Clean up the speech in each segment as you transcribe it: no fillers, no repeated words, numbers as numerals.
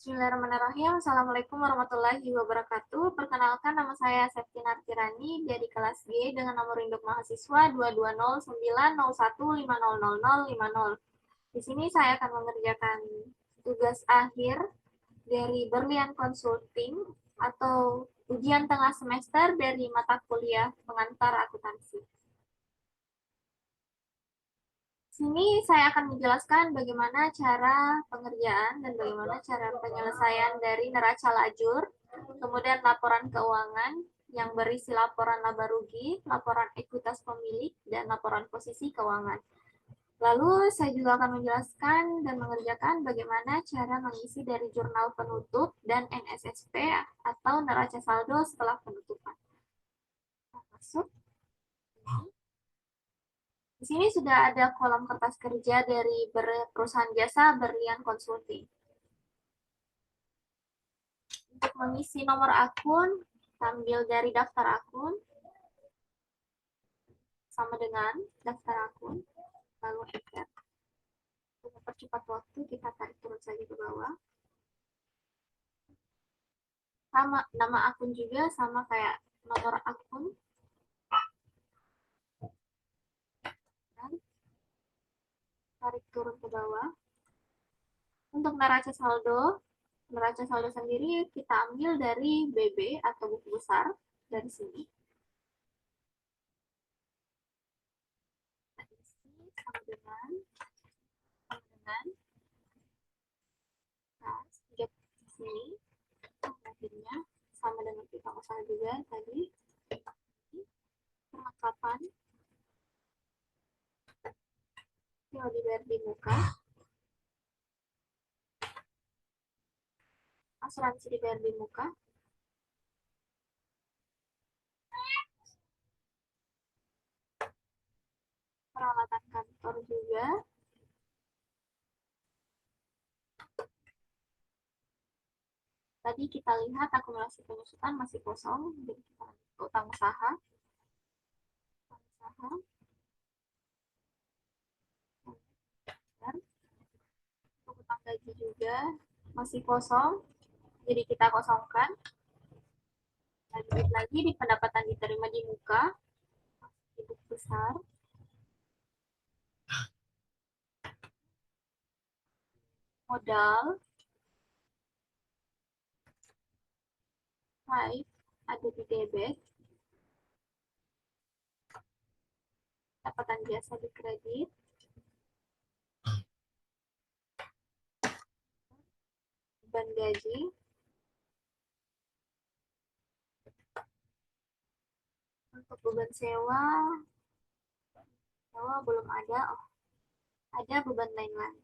Bismillahirrahmanirrahim. Assalamualaikum warahmatullahi wabarakatuh. Perkenalkan, nama saya Septina Tirani dari kelas G dengan nomor induk mahasiswa 22090150050. Di sini saya akan mengerjakan tugas akhir dari Berlian Consulting atau ujian tengah semester dari mata kuliah pengantar akuntansi. Sini saya akan menjelaskan bagaimana cara pengerjaan dan bagaimana cara penyelesaian dari neraca lajur, kemudian laporan keuangan yang berisi laporan laba rugi, laporan ekuitas pemilik, dan laporan posisi keuangan. Lalu saya juga akan menjelaskan dan mengerjakan bagaimana cara mengisi dari jurnal penutup dan NSSP atau neraca saldo setelah penutupan. Masuk. Di sini sudah ada kolom kertas kerja dari perusahaan jasa Berlian Consulting. Untuk mengisi nomor akun, ambil dari daftar akun, sama dengan daftar akun, lalu enter. Untuk mempercepat waktu, kita tarik turun saja ke bawah. Sama, nama akun juga sama kayak nomor akun. Dan tarik turun ke bawah. Untuk neraca saldo sendiri kita ambil dari BB atau buku besar dari sini. Sama dengan nah, setiap sini akhirnya sama dengan kita usaha juga tadi. Perlengkapan yang dibayar di muka, asuransi dibayar di muka, peralatan kantor juga, tadi kita lihat akumulasi penyusutan masih kosong, jadi kita utang usaha, untuk utang gaji juga masih kosong, jadi kita kosongkan. Lanjut lagi di pendapatan diterima di muka, buku besar, modal, baik, ada di debit, pendapatan jasa di kredit, beban gaji, untuk beban sewa belum ada. Oh, ada beban lain-lain.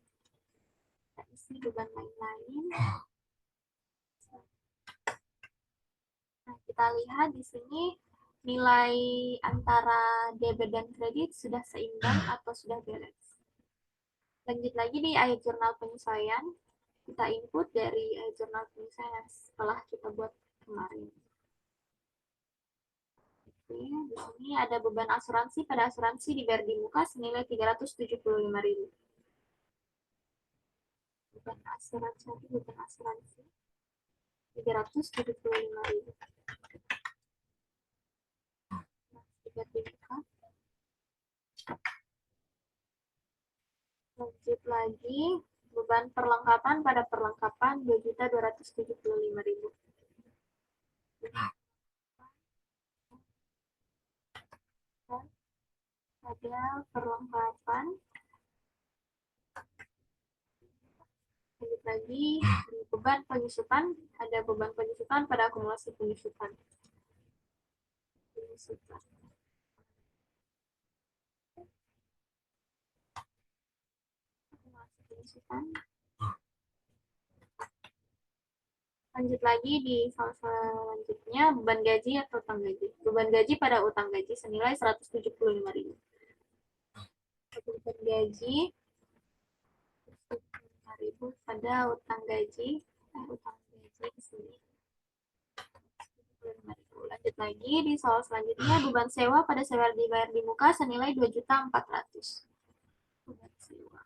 Kita isi beban lain-lain. Nah, kita lihat di sini nilai antara debit dan kredit sudah seimbang atau sudah beres. Lanjut lagi di akhir jurnal penyesuaian, kita input dari akhir jurnal penyesuaian setelah kita buat kemarin. Oke, di sini ada beban asuransi pada asuransi dibayar di muka senilai 375.000. Beban asuransi 375.000. Lanjut lagi, beban perlengkapan pada perlengkapan 2.275.000. Ada perlengkapan. Lanjut lagi, di beban penyusutan, ada beban penyusutan pada akumulasi penyusutan. Lanjut lagi di fase selanjutnya, beban gaji atau utang gaji. Beban gaji pada utang gaji senilai 175.000. Beban gaji 175.000 pada utang gaji di sini. Lanjut lagi di soal selanjutnya, beban sewa pada sewa dibayar di muka senilai 2.400.000. Beban sewa.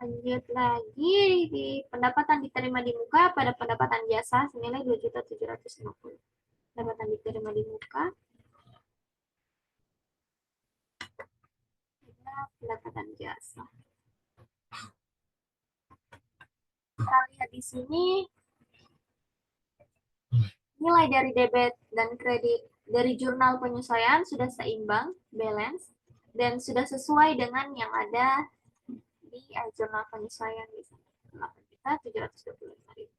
Lanjut lagi di pendapatan diterima di muka pada pendapatan jasa senilai 2.750.000. Pendapatan diterima di muka pada pendapatan jasa. Kita lihat di sini nilai dari debit dan kredit dari jurnal penyesuaian sudah seimbang, balance, dan sudah sesuai dengan yang ada di jurnal penyesuaian di sini. 8.725.000.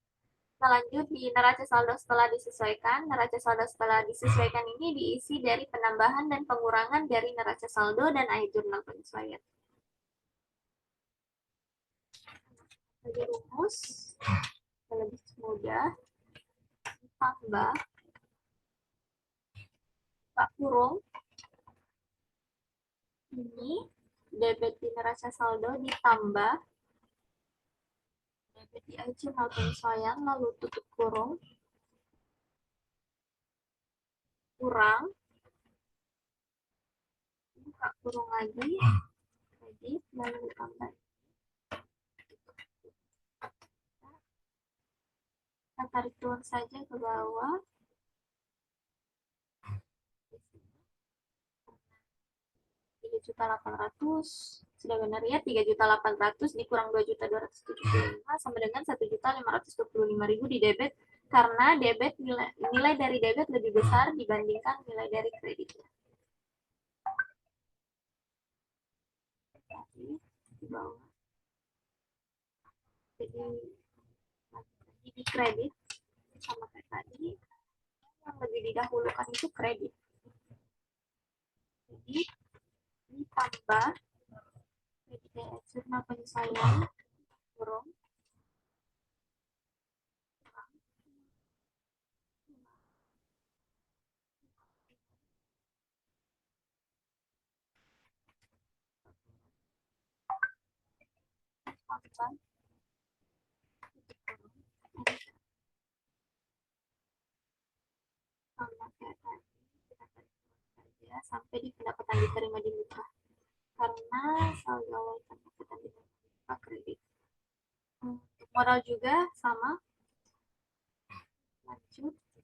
Kita lanjut di neraca saldo setelah disesuaikan. Neraca saldo setelah disesuaikan ini diisi dari penambahan dan pengurangan dari neraca saldo dan akhir jurnal penyesuaian. Jadi rumus lebih mudah, tambah tak kurung ini debit di neraca saldo ditambah debit di akhir jurnal penyesuaian lalu tutup kurung kurang buka kurung lagi kredit lalu ditambah. Kita tarik turun saja ke bawah. 3.800.000 sudah benar ya, 3.800.000 dikurang 2.275 sama dengan 1.525.000 di debit karena debit nilai dari debit lebih besar dibandingkan nilai dari kreditnya. Di bawah. Jadi di kredit sama kayak tadi yang lebih didahulukan itu kredit. Jadi ditambah kredit jurnal penyesuaian kurung tambah sama kayak tadi kita saja sampai di pendapatan diterima di muka karena saldo awal pendapatan diterima di muka kredit. Untuk modal juga sama. Lanjut kita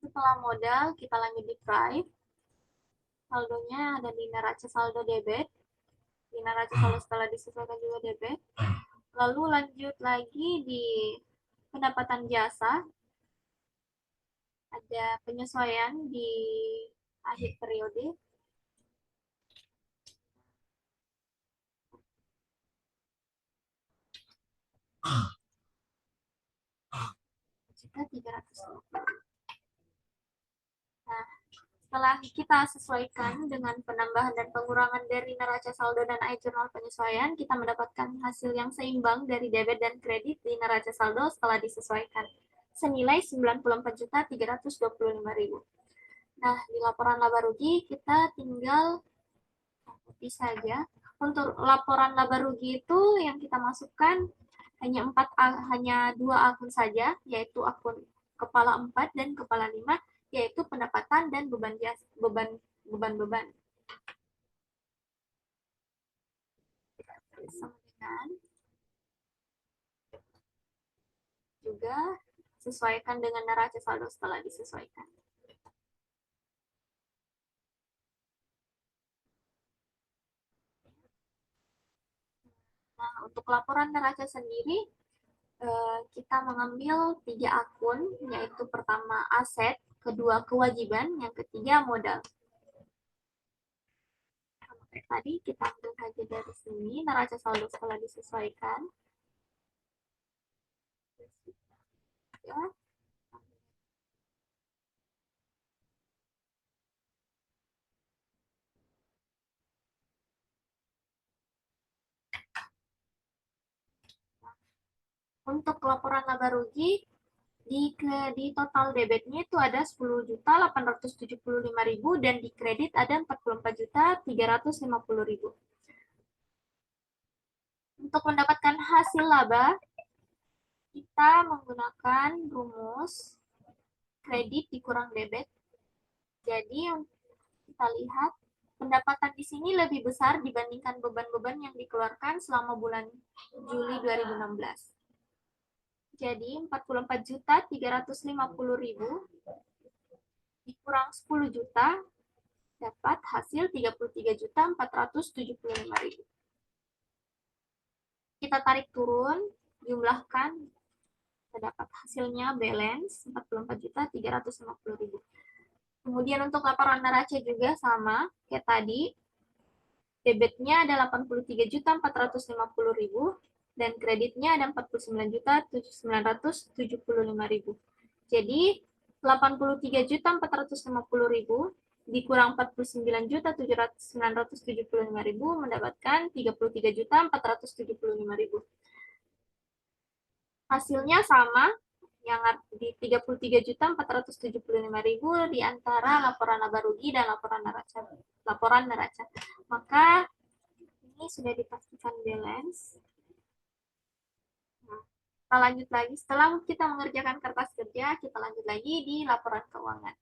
setelah modal kita lanjut di drive. Saldonya ada di neraca saldo debit, di neraca saldo setelah disesuaikan juga debit. Lalu lanjut lagi di pendapatan jasa, ada penyesuaian di akhir periode. Jika 350. Nah, setelah kita sesuaikan dengan penambahan dan pengurangan dari neraca saldo dan akhir jurnal penyesuaian, kita mendapatkan hasil yang seimbang dari debit dan kredit di neraca saldo setelah disesuaikan, senilai 94.325.000. Nah, di laporan laba rugi kita tinggal copy saja. Untuk laporan laba rugi itu yang kita masukkan hanya dua akun saja, yaitu akun kepala 4 dan kepala 5, yaitu pendapatan dan beban beban. Sama dengan juga sesuaikan dengan neraca saldo setelah disesuaikan. Nah, untuk laporan neraca sendiri, kita mengambil 3 akun, yaitu pertama aset, kedua kewajiban, yang ketiga modal. Oke, tadi kita ambil saja dari sini, neraca saldo setelah disesuaikan. Ya. Untuk laporan laba rugi, di total debitnya itu ada 10.875.000 dan di kredit ada 44.350.000. Untuk mendapatkan hasil laba, kita menggunakan rumus kredit dikurang debit. Jadi kita lihat pendapatan di sini lebih besar dibandingkan beban-beban yang dikeluarkan selama bulan Juli 2016. Jadi 44.350.000 dikurang 10 juta dapat hasil 33.475.000. Kita tarik turun, jumlahkan, terdapat hasilnya balance 44.350.000. Kemudian untuk laporan neraca juga sama kayak tadi, debitnya ada 83.450.000 dan kreditnya ada 49.975.000. Jadi 83.450.000 dikurang 49.975.000 mendapatkan 33.475.000. Hasilnya sama, yang di 33.475.000 di antara laporan laba rugi dan laporan neraca. Maka ini sudah dipastikan balance. Nah, kita lanjut lagi. Setelah kita mengerjakan kertas kerja, kita lanjut lagi di laporan keuangan.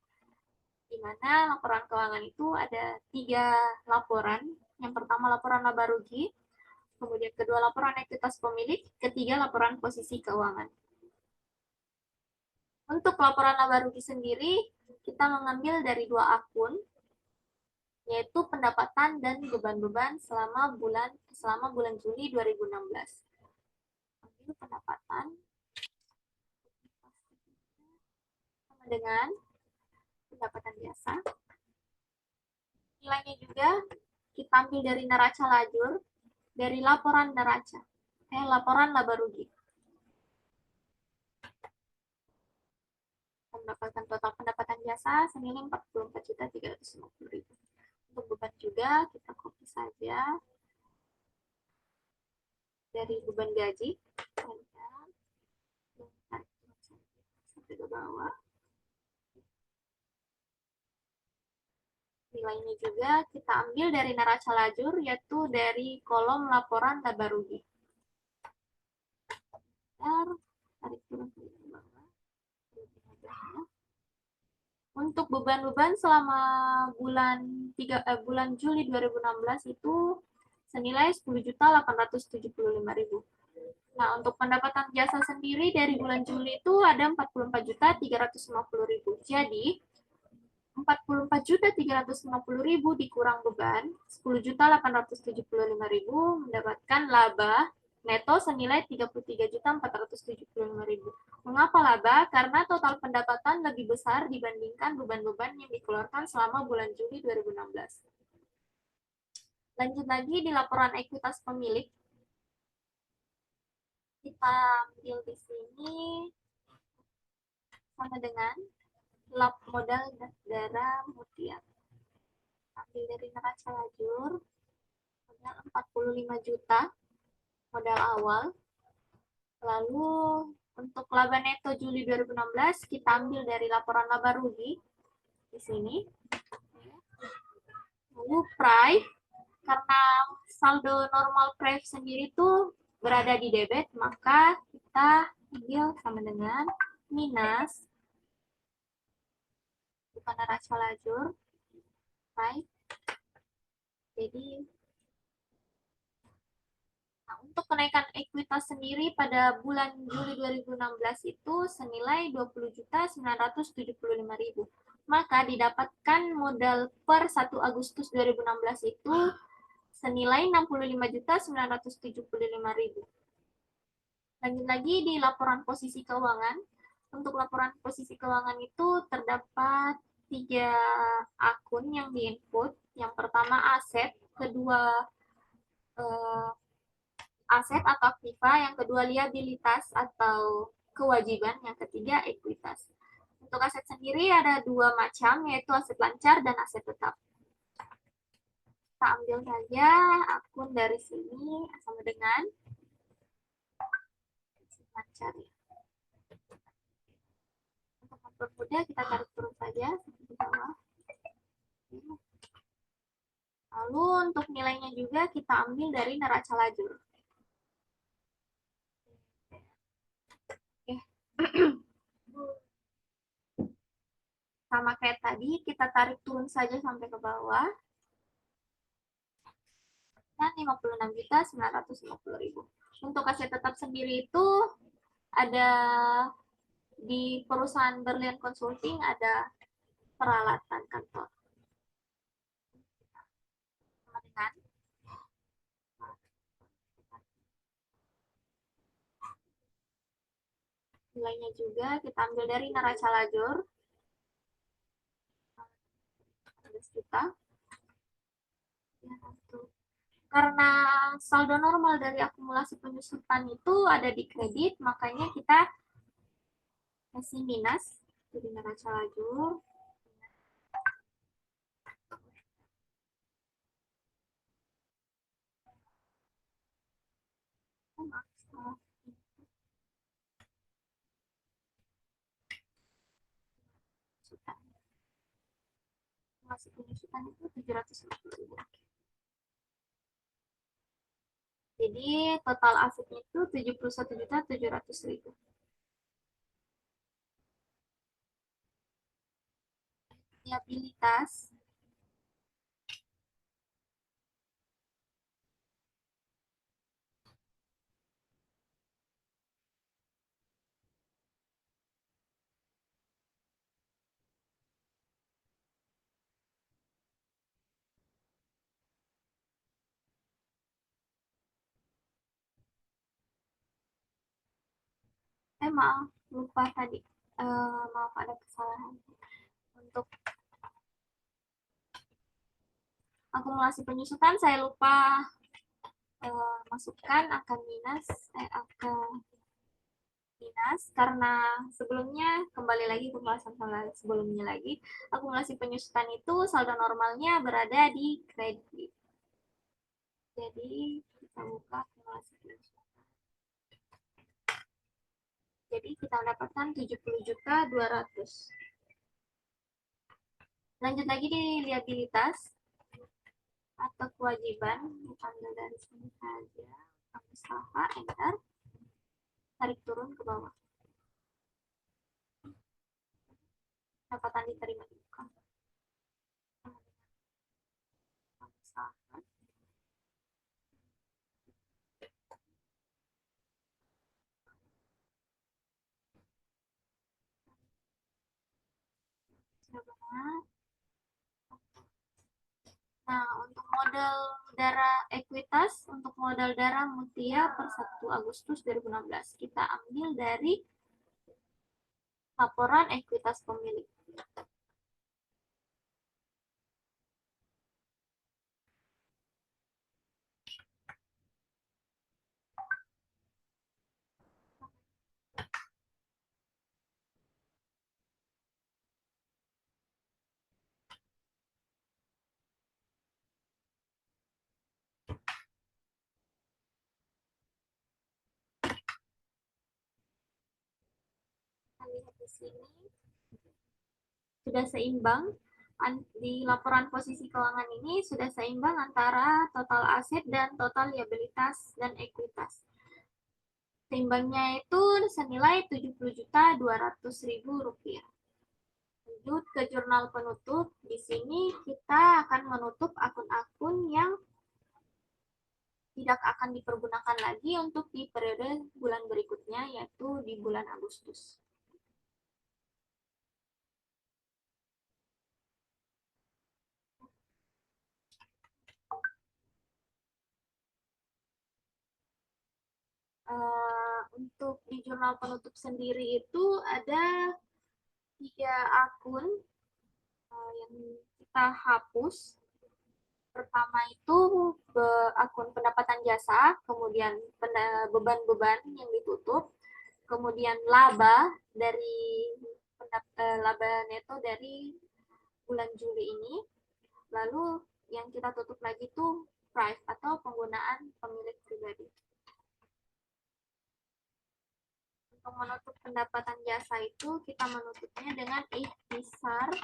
Di mana laporan keuangan itu ada 3 laporan. Yang pertama laporan laba rugi, kemudian kedua laporan ekuitas pemilik, ketiga laporan posisi keuangan. Untuk laporan laba rugi sendiri, kita mengambil dari 2 akun, yaitu pendapatan dan beban-beban selama bulan Juli 2016. Ambil pendapatan sama dengan pendapatan biasa. Nilainya juga kita ambil dari neraca lajur, dari laporan neraca, laporan laba rugi. Mendapatkan total pendapatan biasa senilai 44.350.000. Untuk beban juga kita copy saja dari beban gaji sampai ke bawah. Nilainya juga kita ambil dari neraca lajur, yaitu dari kolom laporan laba rugi. Tarik turun ke bawah. Untuk beban-beban selama bulan Juli 2016 itu senilai 10.875.000. Nah, untuk pendapatan jasa sendiri dari bulan Juli itu ada 44.350.000. Jadi 44.350.000 dikurang beban 10.875.000 mendapatkan laba neto senilai 33.475.000. Mengapa laba? Karena total pendapatan lebih besar dibandingkan beban-beban yang dikeluarkan selama bulan Juli 2016. Lanjut lagi di laporan ekuitas pemilik. Kita ambil di sini sama dengan lab modal darah mutiara. Ambil dari neraca lajur modal 45 juta modal awal. Lalu untuk laba neto Juli 2016 kita ambil dari laporan laba rugi di sini. Lalu price, karena saldo normal price sendiri itu berada di debit, maka kita ambil sama dengan minus bukan neraca lajur price. Jadi untuk kenaikan ekuitas sendiri pada bulan Juli 2016 itu senilai 20.975.000. Maka didapatkan modal per 1 Agustus 2016 itu senilai 65.975.000. Lanjut lagi di laporan posisi keuangan. Untuk laporan posisi keuangan itu terdapat 3 akun yang diinput. Yang pertama aset, kedua aset atau aktiva, yang kedua liabilitas atau kewajiban, yang ketiga ekuitas. Untuk aset sendiri ada 2 macam, yaitu aset lancar dan aset tetap. Kita ambil saja akun dari sini sama dengan cari. Untuk mempermudah kita tarik turun saja sampai ke bawah. Lalu untuk nilainya juga kita ambil dari neraca lajur. Oke. Sama kayak tadi, kita tarik turun saja sampai ke bawah. Dan 56.950.000. Untuk aset tetap sendiri itu ada di perusahaan Berlian Consulting ada peralatan kantor. Dengan nilainya juga kita ambil dari neraca lajur 15 juta. Karena saldo normal dari akumulasi penyusutan itu ada di kredit, makanya kita kasih minus jadi neraca lajur. Akumulasi penyusutan itu 750.000. Jadi total asetnya itu 71.700.000. Liabilitas maaf lupa tadi, maaf ada kesalahan. Untuk akumulasi penyusutan saya lupa masukkan akan minus, karena sebelumnya kembali lagi pembahasan sebelumnya lagi, akumulasi penyusutan itu saldo normalnya berada di kredit. Jadi kita buka akumulasi penyusutan. Jadi kita mendapatkan 70.200. Lanjut lagi di liabilitas atau kewajiban, ambil dari sini saja, usaha, enter, tarik turun ke bawah. Pendapatan diterima bukan. Nah, untuk modal darah ekuitas, untuk modal darah Mutia per 1 Agustus 2016, kita ambil dari laporan ekuitas pemilik. Kita lihat di sini, sudah seimbang. Di laporan posisi keuangan ini sudah seimbang antara total aset dan total liabilitas dan ekuitas. Seimbangnya itu senilai 70.200.000 rupiah. Lanjut ke jurnal penutup. Di sini kita akan menutup akun-akun yang tidak akan dipergunakan lagi untuk di periode bulan berikutnya, yaitu di bulan Agustus. Untuk di jurnal penutup sendiri itu ada 3 akun yang kita hapus. Pertama itu akun pendapatan jasa, kemudian beban-beban yang ditutup, kemudian laba dari laba neto dari bulan Juli ini, lalu yang kita tutup lagi itu price atau penggunaan pemilik pribadi. Untuk menutup pendapatan jasa itu kita menutupnya dengan ikhtisar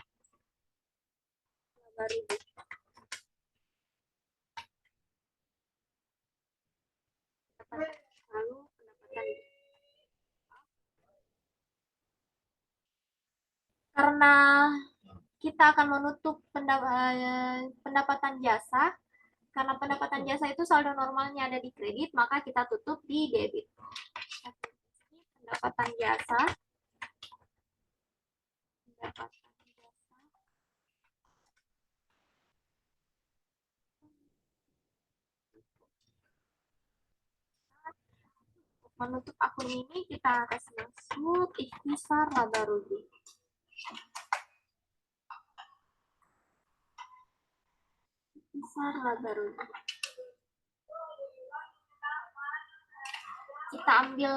baru. Lalu pendapatan, karena kita akan menutup pendapatan jasa, karena pendapatan jasa itu saldo normalnya ada di kredit, maka kita tutup di debit. Pendapatan jasa, menutup akun ini kita kasih maksud ikhtisar laba rugi. Ikhtisar laba rugi. Kita ambil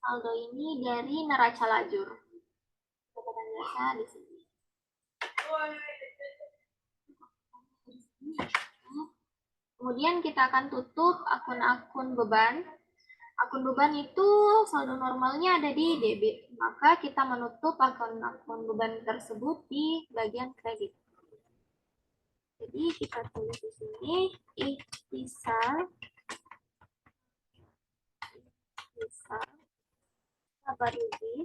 saldo ini dari neraca lajur. Pendapatan jasa di sini. Kemudian kita akan tutup akun-akun beban. Akun beban itu saldo normalnya ada di debit, maka kita menutup akun-akun beban tersebut di bagian kredit. Jadi kita tulis di sini ikhtisar laba rugi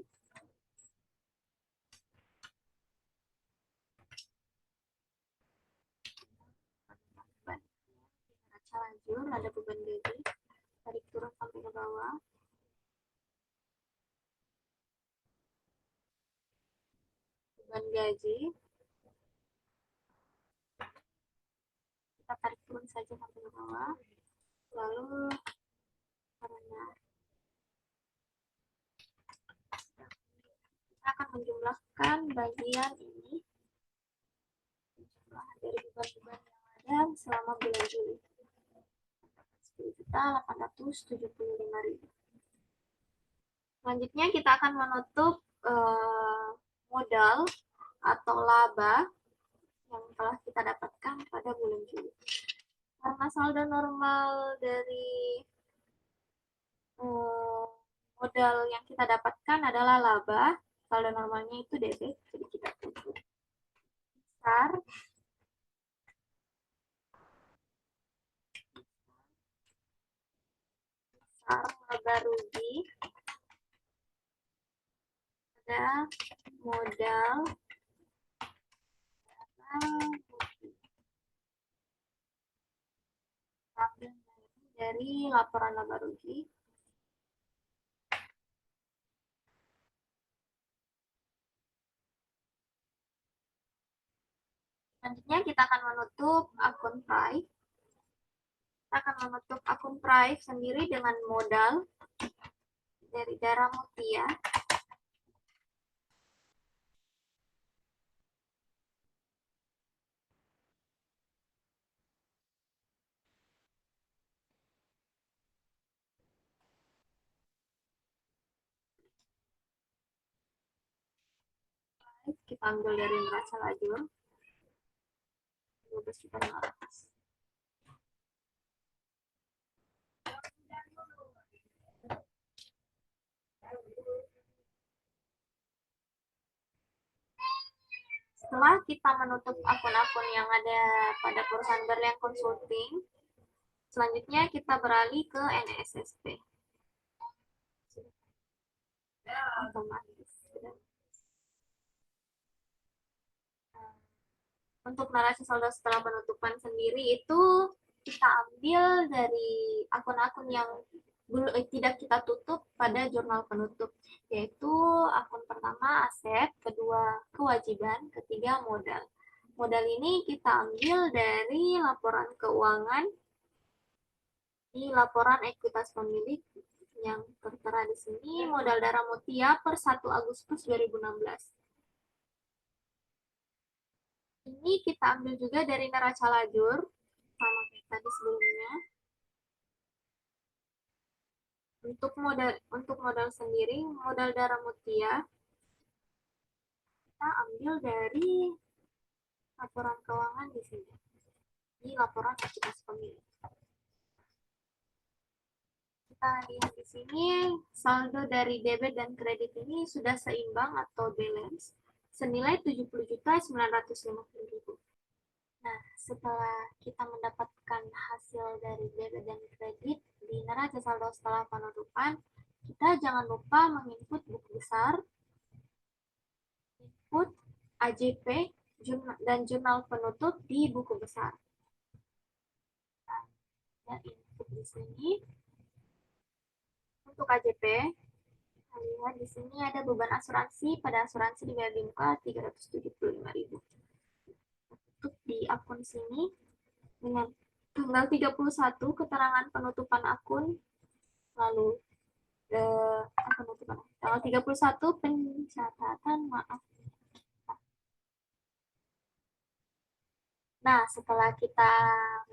neraca lajur, ada beban gaji, tarik turun sampai ke bawah. Beban gaji kita tarik turun saja sampai ke bawah. Lalu karena kita akan menjumlahkan bagian ini dari beban-beban yang ada selama bulan Juli. 10.875.000. Selanjutnya kita akan menutup modal atau laba yang telah kita dapatkan pada bulan Juli. Karena saldo normal dari modal yang kita dapatkan adalah laba, saldo normalnya itu debit, jadi kita tutup. Besar laba rugi ada modal dari laporan laba rugi. Selanjutnya kita akan menutup akun Prive. Kita akan menutup akun Prive sendiri dengan modal dari Darah Mutia. Kita ambil dari neraca lajur 12.500. Setelah kita menutup akun-akun yang ada pada perusahaan Berlian Consulting, selanjutnya kita beralih ke NSSP. Otomatis. Untuk neraca saldo setelah penutupan sendiri itu kita ambil dari akun-akun yang tidak kita tutup pada jurnal penutup, yaitu akun pertama aset, kedua kewajiban, ketiga modal. Modal ini kita ambil dari laporan keuangan di laporan ekuitas pemilik yang tertera di sini, modal Darah Mutia per 1 Agustus 2016. Ini kita ambil juga dari neraca lajur, sama kayak tadi sebelumnya. Untuk modal sendiri, modal Darah Mutia kita ambil dari laporan keuangan di sini, di laporan ekuitas pemilik. Kita lihat di sini saldo dari debit dan kredit ini sudah seimbang atau balance senilai 70.950.000. Nah, setelah kita mendapatkan hasil dari debit dan kredit di neraca saldo setelah penutupan, kita jangan lupa menginput buku besar, input AJP, dan jurnal penutup di buku besar. Nah, input di sini untuk AJP, lihat di sini ada beban asuransi. Pada asuransi dibayar di muka 375.000. Untuk di akun sini dengan tanggal 31 keterangan penutupan akun, lalu penutupan tanggal 31 pencatatan, maaf. Nah, setelah kita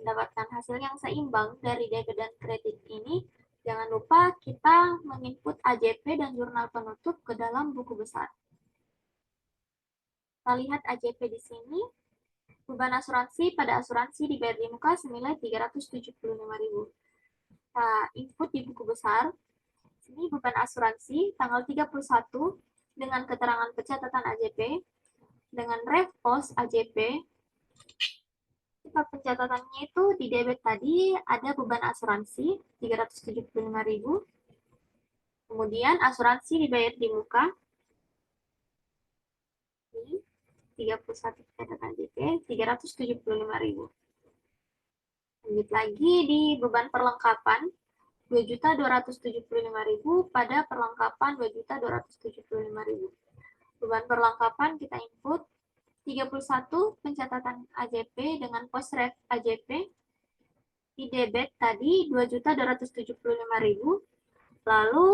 mendapatkan hasil yang seimbang dari debit dan kredit ini, jangan lupa kita menginput AJP dan jurnal penutup ke dalam buku besar. Kita lihat AJP di sini. Beban asuransi pada asuransi dibayar di muka senilai 375.000. Kita input di buku besar. Ini beban asuransi tanggal 31 dengan keterangan pencatatan AJP dengan ref pos AJP. Kita pencatatannya itu di debit tadi ada beban asuransi 375.000. Kemudian asuransi dibayar di muka. Ini 31 pencatatan AJP 375.000. Lanjut lagi di beban perlengkapan 2.275.000 pada perlengkapan 2.275.000. Beban perlengkapan kita input 31 pencatatan AJP dengan pos ref AJP. Di debit tadi 2.275.000. Lalu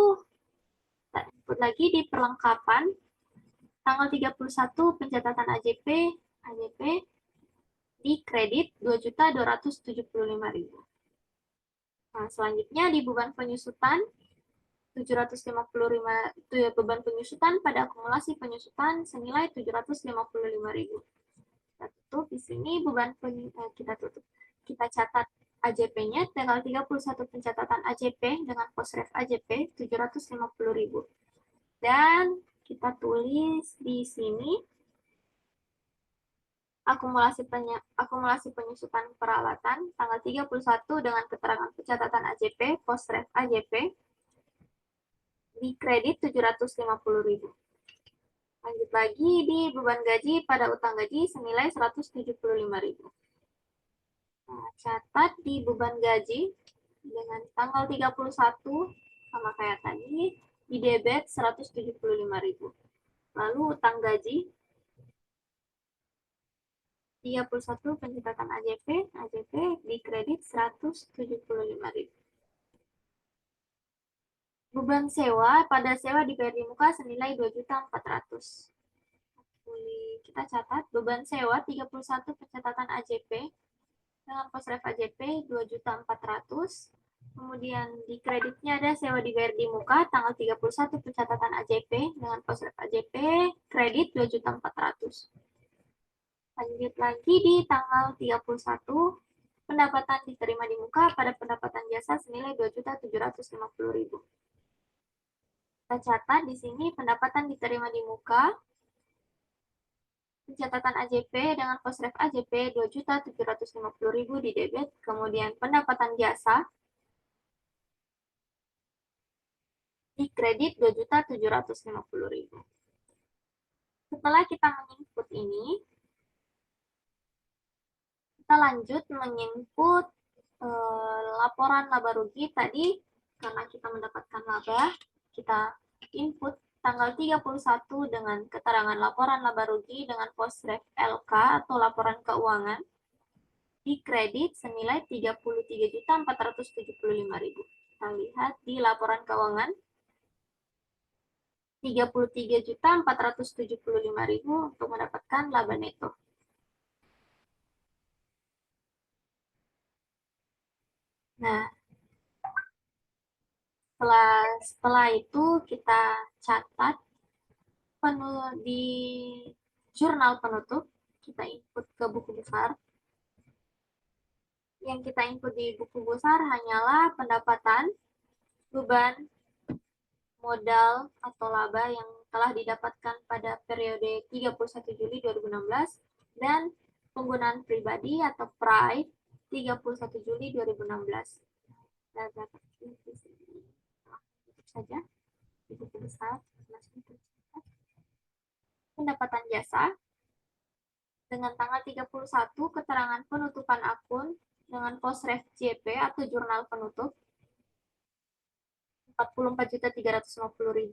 kita input lagi di perlengkapan tanggal 31 pencatatan AJP di kredit 2.275.000. Nah, selanjutnya di beban penyusutan 755 itu ya, beban penyusutan pada akumulasi penyusutan senilai 755.000. Kita tutup di sini kita tutup. Kita catat AJP-nya tanggal 31 pencatatan AJP dengan pos ref AJP 750.000. Dan kita tulis di sini akumulasi penyusutan peralatan tanggal 31 dengan keterangan pencatatan AJP pos ref AJP di kredit 750.000. Lanjut lagi di beban gaji pada utang gaji senilai 175.000. Nah, catat di beban gaji dengan tanggal 31 sama kayak tadi, di debit 175.000. Lalu utang gaji 31 pencatatan AJP di kredit 175.000. Beban sewa pada sewa dibayar di muka senilai 2.400.000. Kita catat beban sewa 31 pencatatan AJP dengan pos ref AJP 2.400.000. Kemudian di kreditnya ada sewa dibayar di muka tanggal 31 pencatatan AJP dengan pos ref AJP kredit 2.400.000. Lanjut lagi di tanggal 31 pendapatan diterima di muka pada pendapatan jasa senilai 2.750.000. Kita catat di sini pendapatan diterima di muka pencatatan AJP dengan pos ref AJP 2.750.000 di debit, kemudian pendapatan jasa di kredit 2.750.000. Setelah kita menginput ini, kita lanjut menginput laporan laba rugi tadi karena kita mendapatkan laba, kita input tanggal 31 dengan keterangan laporan laba rugi dengan pos ref LK atau laporan keuangan di kredit senilai 33.475.000. Kita lihat di laporan keuangan 33.475.000 untuk mendapatkan laba neto. Nah, setelah itu kita catat di jurnal penutup, kita input ke buku besar. Yang kita input di buku besar hanyalah pendapatan beban modal atau laba yang telah didapatkan pada periode 31 Juli 2016 dan penggunaan pribadi atau PRAI 31 Juli 2016. Dan dapat saja buku besar pendapatan jasa dengan tanggal 31 keterangan penutupan akun dengan posref JP atau jurnal penutup 44.350.000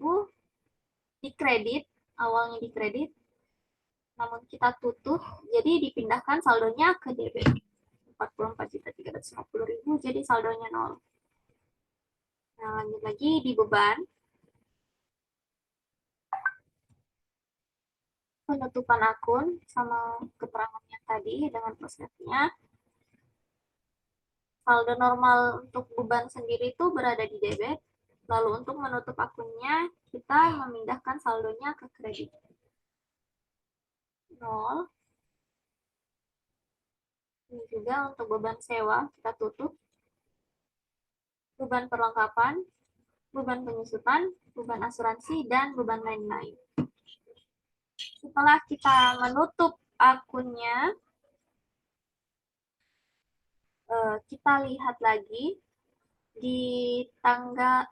dikredit, awalnya dikredit, namun kita tutup, jadi dipindahkan saldonya ke debit. 44.350.000, jadi saldonya 0. Nah, lanjut lagi di beban. Penutupan akun sama keterangannya tadi dengan prosesnya. Saldo normal untuk beban sendiri itu berada di debit. Lalu untuk menutup akunnya, kita memindahkan saldonya ke kredit. 0. Ini juga untuk beban sewa, kita tutup. Beban perlengkapan, beban penyusutan, beban asuransi, dan beban lain-lain. Setelah kita menutup akunnya, kita lihat lagi di tanggal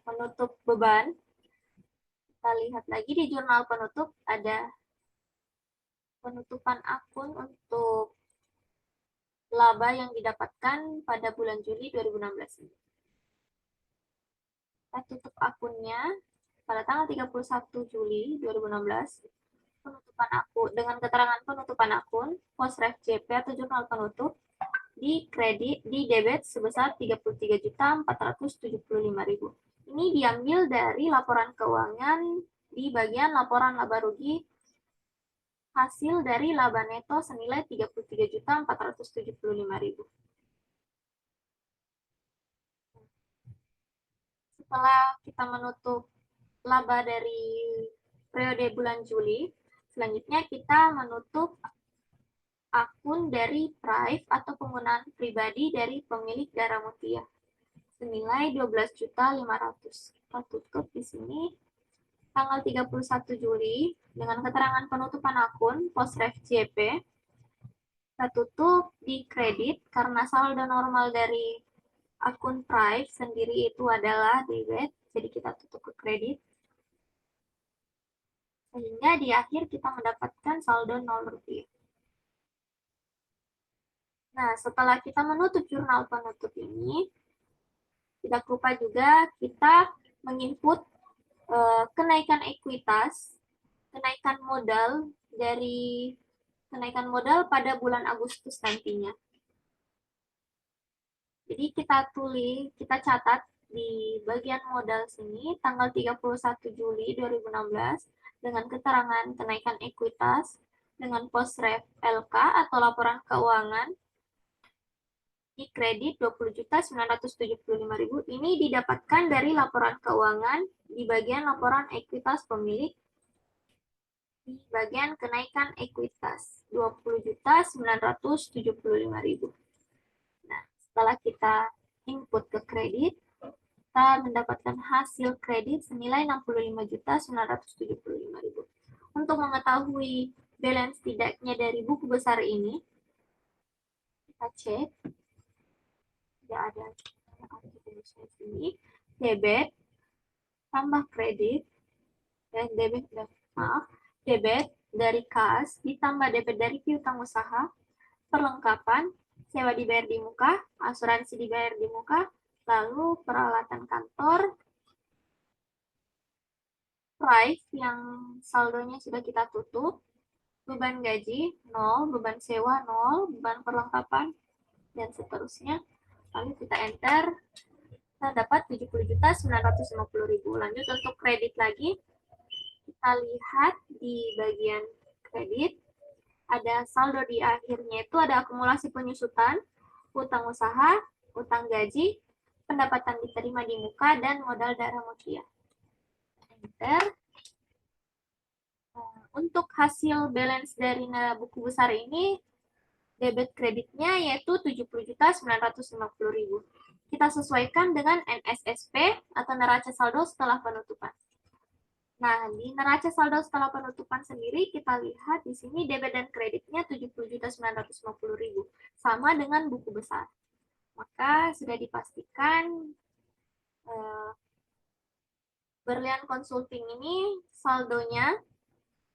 penutup beban. Kita lihat lagi di jurnal penutup ada penutupan akun untuk laba yang didapatkan pada bulan Juli 2016 ini. Kita tutup akunnya pada tanggal 31 Juli 2016. Penutupan akun dengan keterangan penutupan akun posref JP atau jurnal penutup di kredit di debit sebesar 33.475.000. Ini diambil dari laporan keuangan di bagian laporan laba rugi hasil dari laba neto senilai 33.475.000. Setelah kita menutup laba dari periode bulan Juli, selanjutnya kita menutup akun dari PRAIF atau penggunaan pribadi dari pemilik Darah Mutia senilai 12.500.000. Kita tutup di sini tanggal 31 Juli dengan keterangan penutupan akun posref JP. Kita tutup di kredit karena saldo normal dari akun PRAIF sendiri itu adalah debit, jadi kita tutup ke kredit. Sehingga di akhir kita mendapatkan saldo 0 rupiah. Nah, setelah kita menutup jurnal penutup ini, tidak lupa juga kita menginput kenaikan ekuitas, kenaikan modal dari kenaikan modal pada bulan Agustus nantinya. Jadi kita kita catat di bagian modal sini tanggal 31 Juli 2016 dengan keterangan kenaikan ekuitas dengan posref LK atau laporan keuangan di kredit 20.975.000 ini didapatkan dari laporan keuangan di bagian laporan ekuitas pemilik di bagian kenaikan ekuitas 20.975.000. Nah, setelah kita input ke kredit, kita mendapatkan hasil kredit senilai 65.975.000. Untuk mengetahui balance tidaknya dari buku besar ini, kita cek. Tidak ada ini debit tambah kredit dan debit dari kas ditambah debit dari piutang usaha, perlengkapan, sewa dibayar di muka, asuransi dibayar di muka, lalu peralatan kantor, price yang saldonya sudah kita tutup, beban gaji 0, beban sewa 0, beban perlengkapan, dan seterusnya. Lalu kita enter, kita dapat 70.950.000. Lanjut untuk kredit lagi, kita lihat di bagian kredit, ada saldo di akhirnya itu ada akumulasi penyusutan, utang usaha, utang gaji, pendapatan diterima di muka, dan modal Darah Mutia. Enter. Untuk hasil balance dari buku besar ini, debit kreditnya yaitu 70.950.000. kita sesuaikan dengan NSSP atau neraca saldo setelah penutupan. Nah, di neraca saldo setelah penutupan sendiri, kita lihat di sini debit dan kreditnya 70.950.000, sama dengan buku besar. Maka sudah dipastikan Berlian Consulting ini saldonya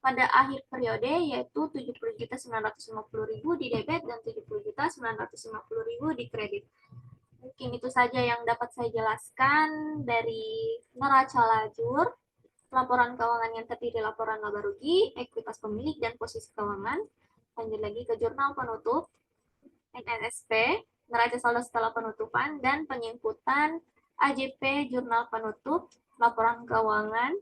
pada akhir periode yaitu 70.950.000 di debit dan 70.950.000 di kredit. Mungkin itu saja yang dapat saya jelaskan dari neraca lajur, laporan keuangan yang terdiri laporan laba rugi, ekuitas pemilik, dan posisi keuangan. Lanjut lagi ke jurnal penutup, NNSP, neraca saldo setelah penutupan, dan penginputan AJP jurnal penutup, laporan keuangan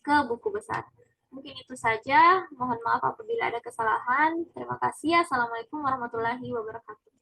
ke buku besar. Mungkin itu saja. Mohon maaf apabila ada kesalahan. Terima kasih. Assalamualaikum warahmatullahi wabarakatuh.